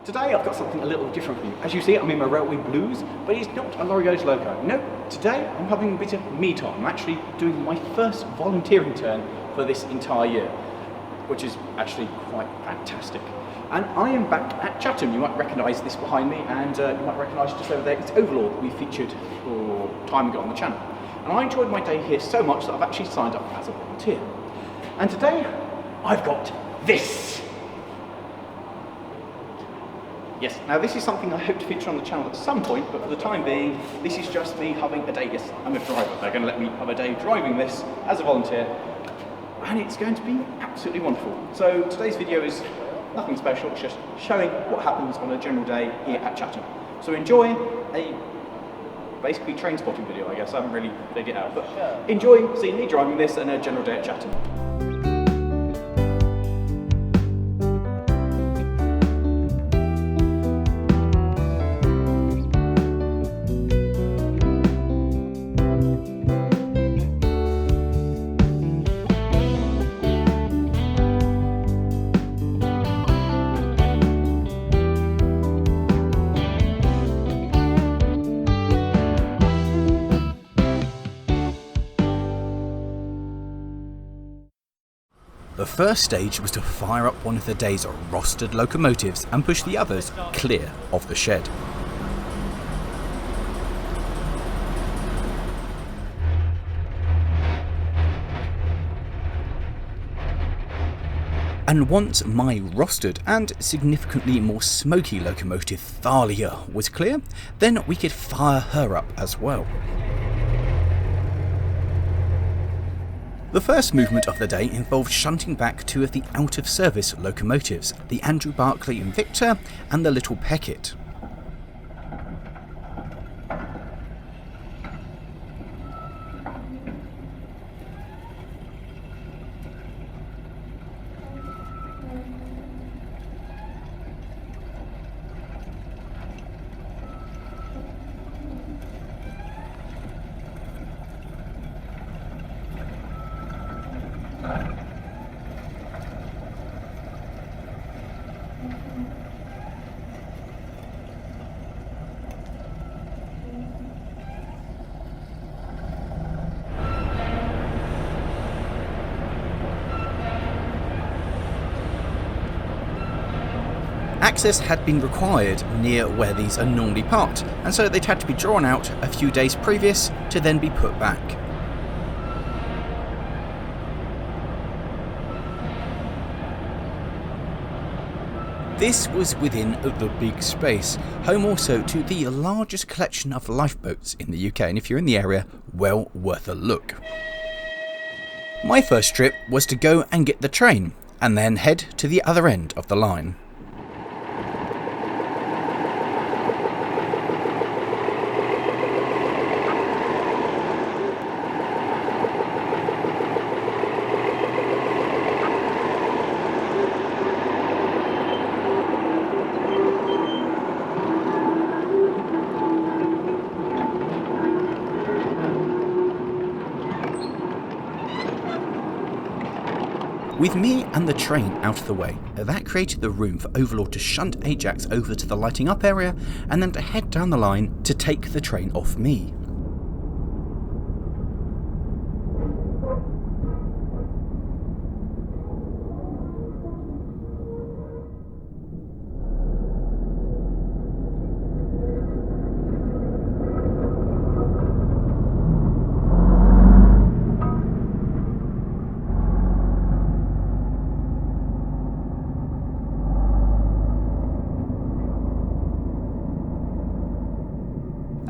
Today I've got something a little different for you. As you see, I'm in my railway blues, but it's not a Lawrie Goes Loco. No, today I'm having a bit of me time. I'm actually doing my first volunteering turn for this entire year, which is actually quite fantastic. And I am back at Chatham. You might recognise this behind me, and you might recognise just over there, it's Overlord that we featured for time ago on the channel. And I enjoyed my day here so much that I've actually signed up as a volunteer. And today, I've got this. Yes, now this is something I hope to feature on the channel at some point, but for the time being, this is just me having a day. Yes, I'm a driver. They're going to let me have a day driving this as a volunteer, and it's going to be absolutely wonderful. So today's video is nothing special, it's just showing what happens on a general day here at Chatham. So enjoy a basically train spotting video, I guess. I haven't really figured it out, but enjoy seeing me driving this and a general day at Chatham. The first stage was to fire up one of the day's rostered locomotives and push the others clear of the shed. And once my rostered and significantly more smoky locomotive Thalia was clear, then we could fire her up as well. The first movement of the day involved shunting back two of the out-of-service locomotives, the Andrew Barclay Invicta and the Little Peckett. Access had been required near where these are normally parked, and so they'd had to be drawn out a few days previous to then be put back. This was within the big space, home also to the largest collection of lifeboats in the UK, and if you're in the area, well worth a look. My first trip was to go and get the train, and then head to the other end of the line. With me and the train out of the way, that created the room for Overlord to shunt Ajax over to the lighting up area and then to head down the line to take the train off me.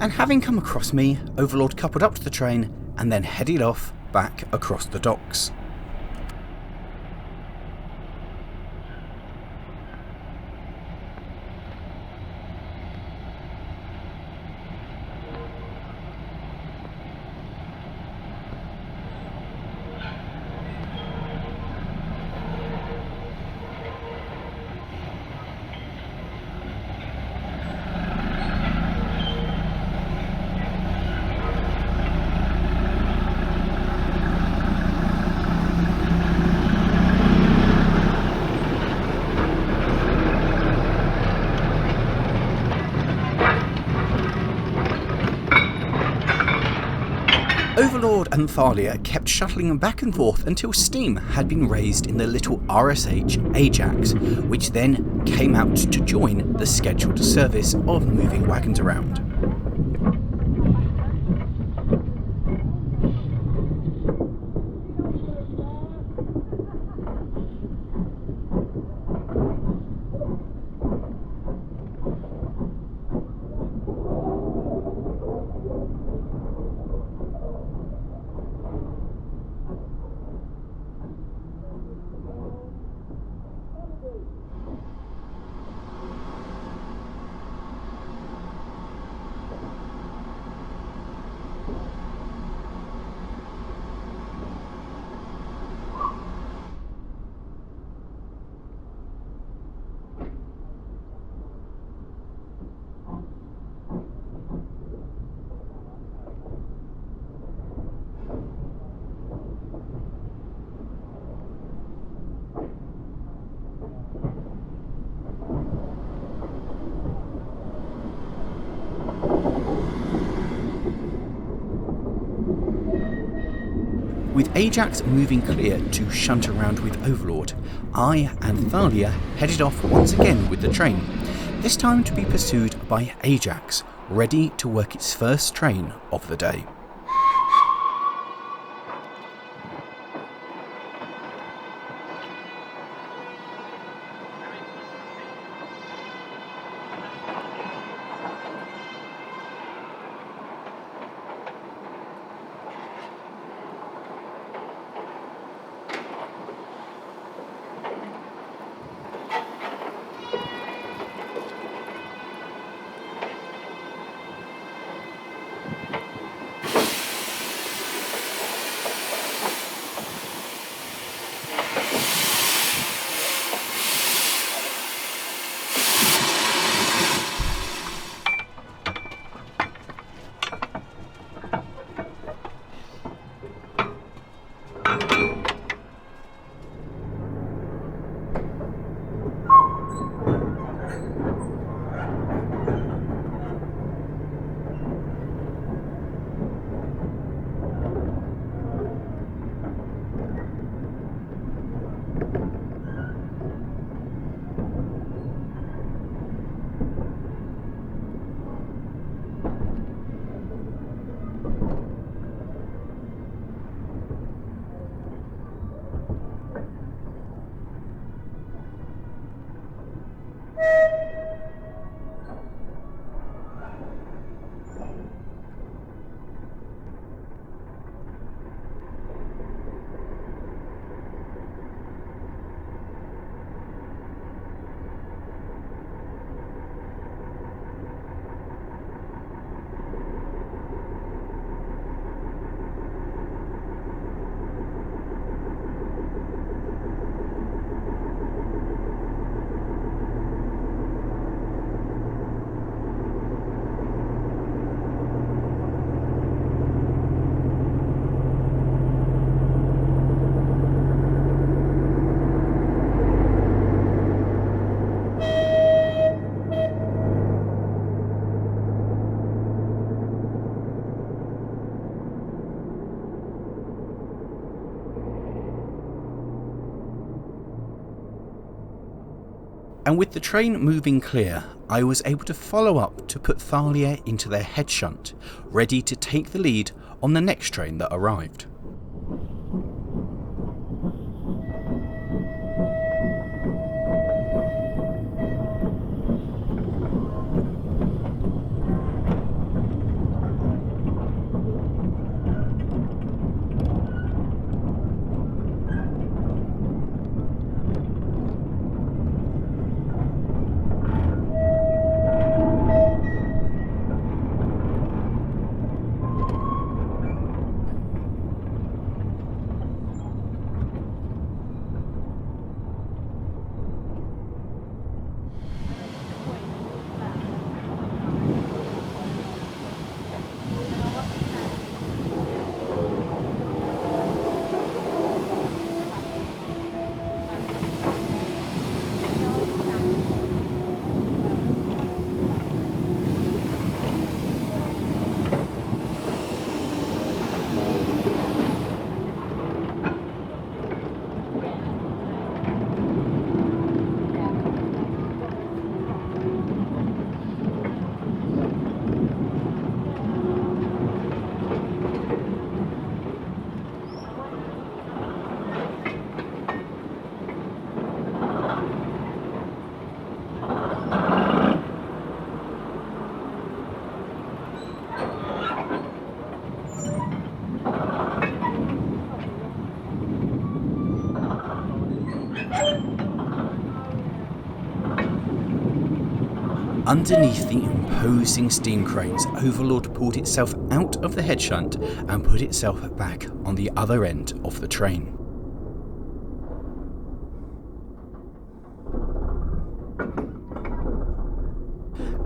And having come across me, Overlord coupled up to the train and then headed off back across the docks. Overlord and Thalia kept shuttling back and forth until steam had been raised in the little RSH Ajax, which then came out to join the scheduled service of moving wagons around. With Ajax moving clear to shunt around with Overlord, I and Thalia headed off once again with the train, this time to be pursued by Ajax, ready to work its first train of the day. And with the train moving clear, I was able to follow up to put Thalia into their head shunt, ready to take the lead on the next train that arrived. Underneath the imposing steam cranes, Overlord pulled itself out of the head shunt and put itself back on the other end of the train.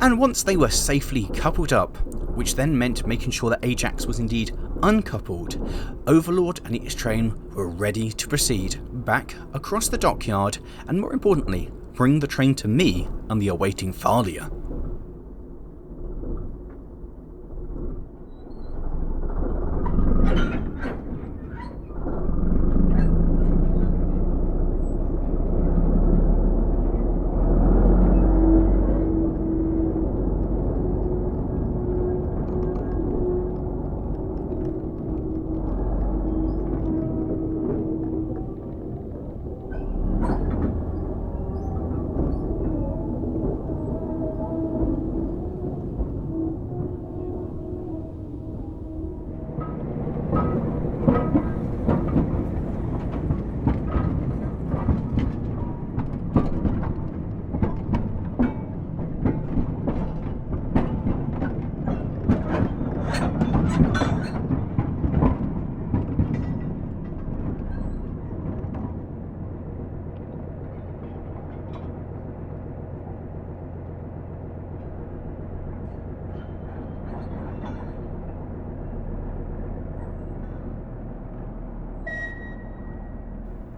And once they were safely coupled up, which then meant making sure that Ajax was indeed uncoupled, Overlord and its train were ready to proceed back across the dockyard and, more importantly, bring the train to me and the awaiting Thalia.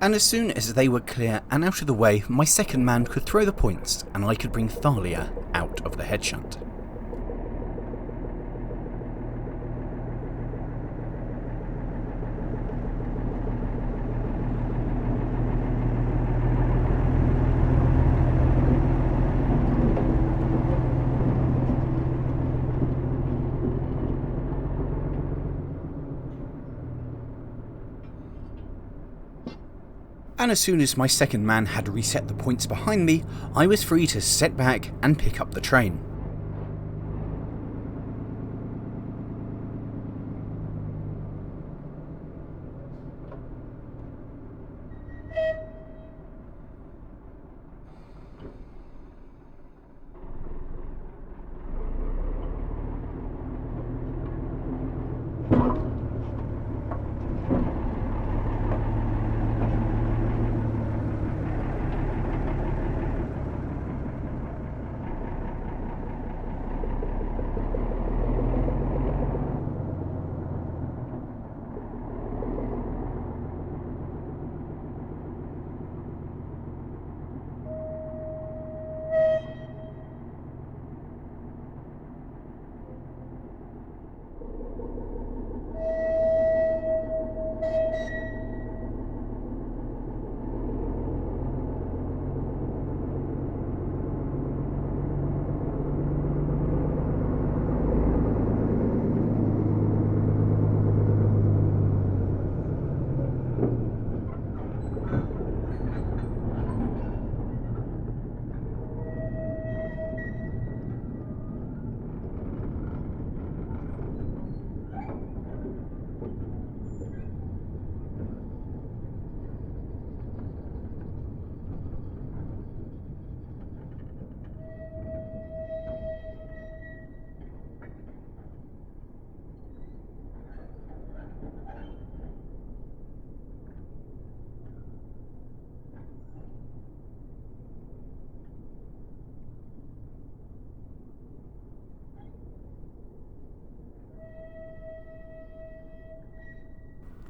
And as soon as they were clear and out of the way, my second man could throw the points and I could bring Thalia out of the head shunt. And as soon as my second man had reset the points behind me, I was free to set back and pick up the train.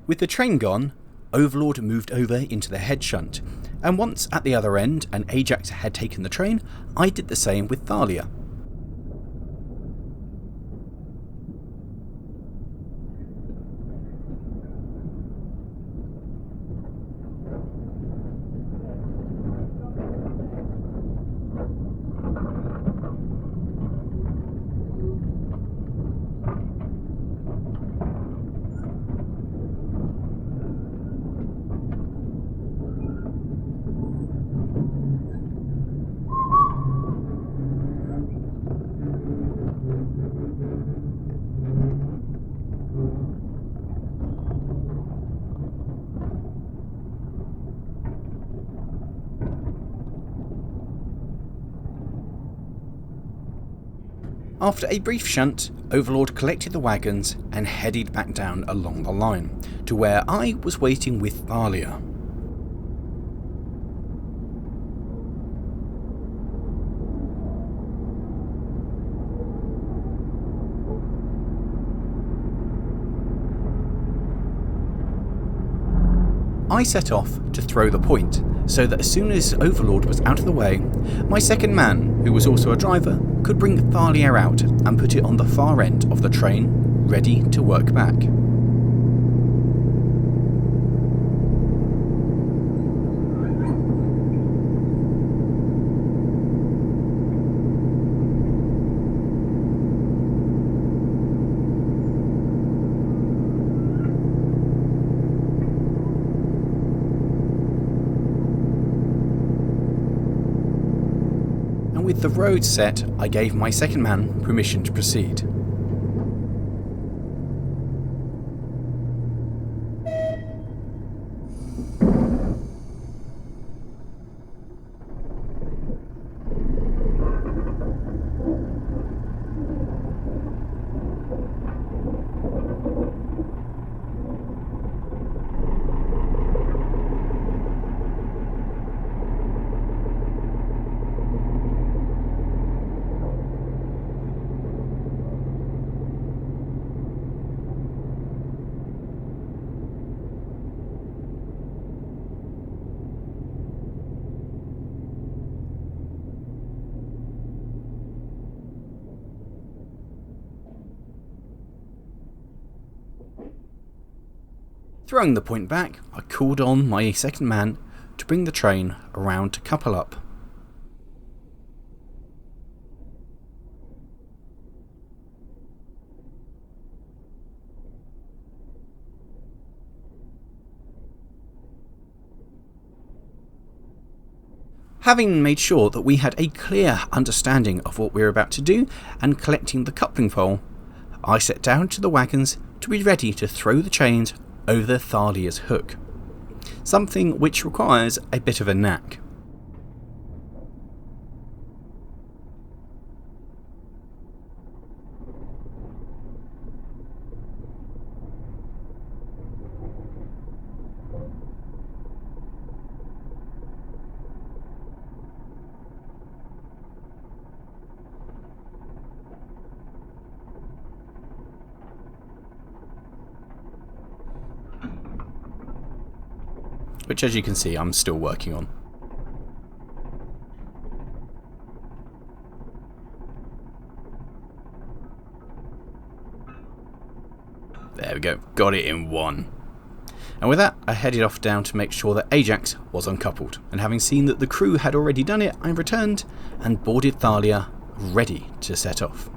With the train gone, Overlord moved over into the head shunt, and once at the other end and Ajax had taken the train, I did the same with Thalia. After a brief shunt, Overlord collected the wagons and headed back down along the line, to where I was waiting with Thalia. I set off to throw the point, so that as soon as Overlord was out of the way, my second man, who was also a driver, could bring Thalia out and put it on the far end of the train, ready to work back. With the road set, I gave my second man permission to proceed. Throwing the point back, I called on my second man to bring the train around to couple up. Having made sure that we had a clear understanding of what we were about to do and collecting the coupling pole, I set down to the wagons to be ready to throw the chains over Thalia's hook, something which requires a bit of a knack. Which, as you can see, I'm still working on. There we go, got it in one. And with that, I headed off down to make sure that Ajax was uncoupled, and having seen that the crew had already done it, I returned and boarded Thalia, ready to set off.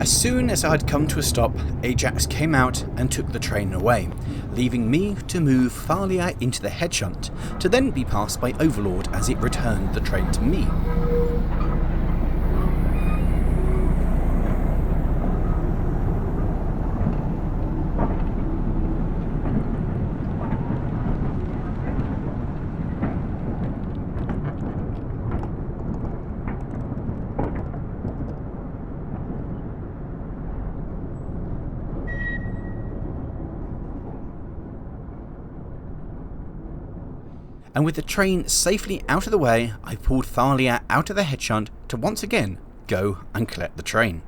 As soon as I had come to a stop, Ajax came out and took the train away, leaving me to move Thalia into the head shunt, to then be passed by Overlord as it returned the train to me. and with the train safely out of the way, I pulled Thalia out of the hedge hunt to once again go and collect the train.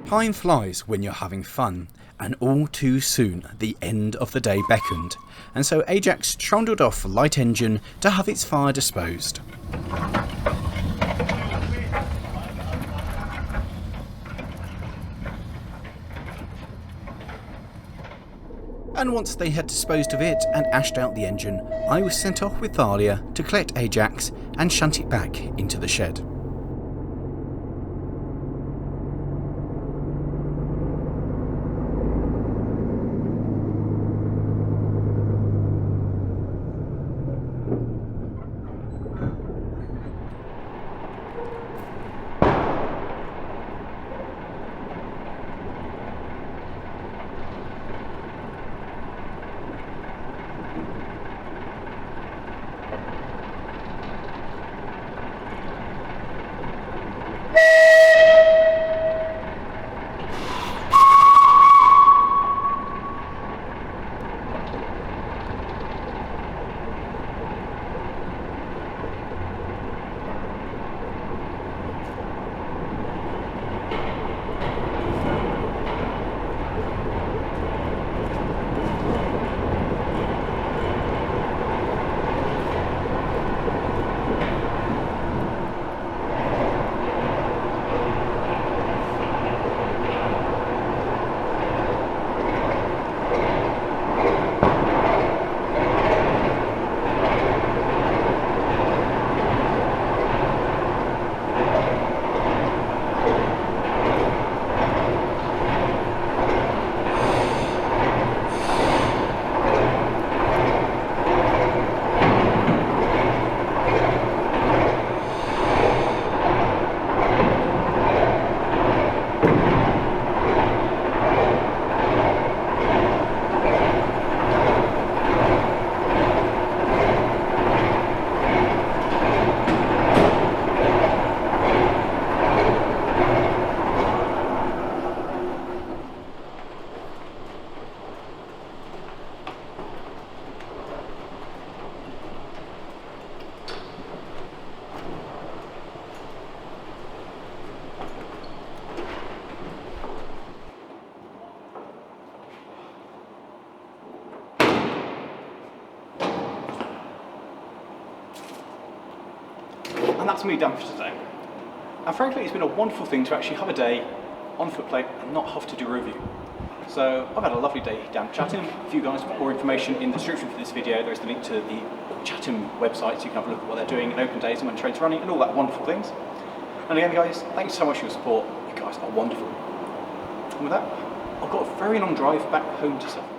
Time flies when you're having fun, and all too soon the end of the day beckoned, and so Ajax trundled off for light engine to have its fire disposed. And once they had disposed of it and ashed out the engine, I was sent off with Thalia to collect Ajax and shunt it back into the shed. And that's me done for today. And frankly, it's been a wonderful thing to actually have a day on footplate and not have to do a review. So I've had a lovely day down Chatham. If you guys want more information in the description for this video, there's the link to the Chatham website so you can have a look at what they're doing in open days and when trains are running and all that wonderful things. And again guys, thanks so much for your support. You guys are wonderful. And with that, I've got a very long drive back home to Suffolk.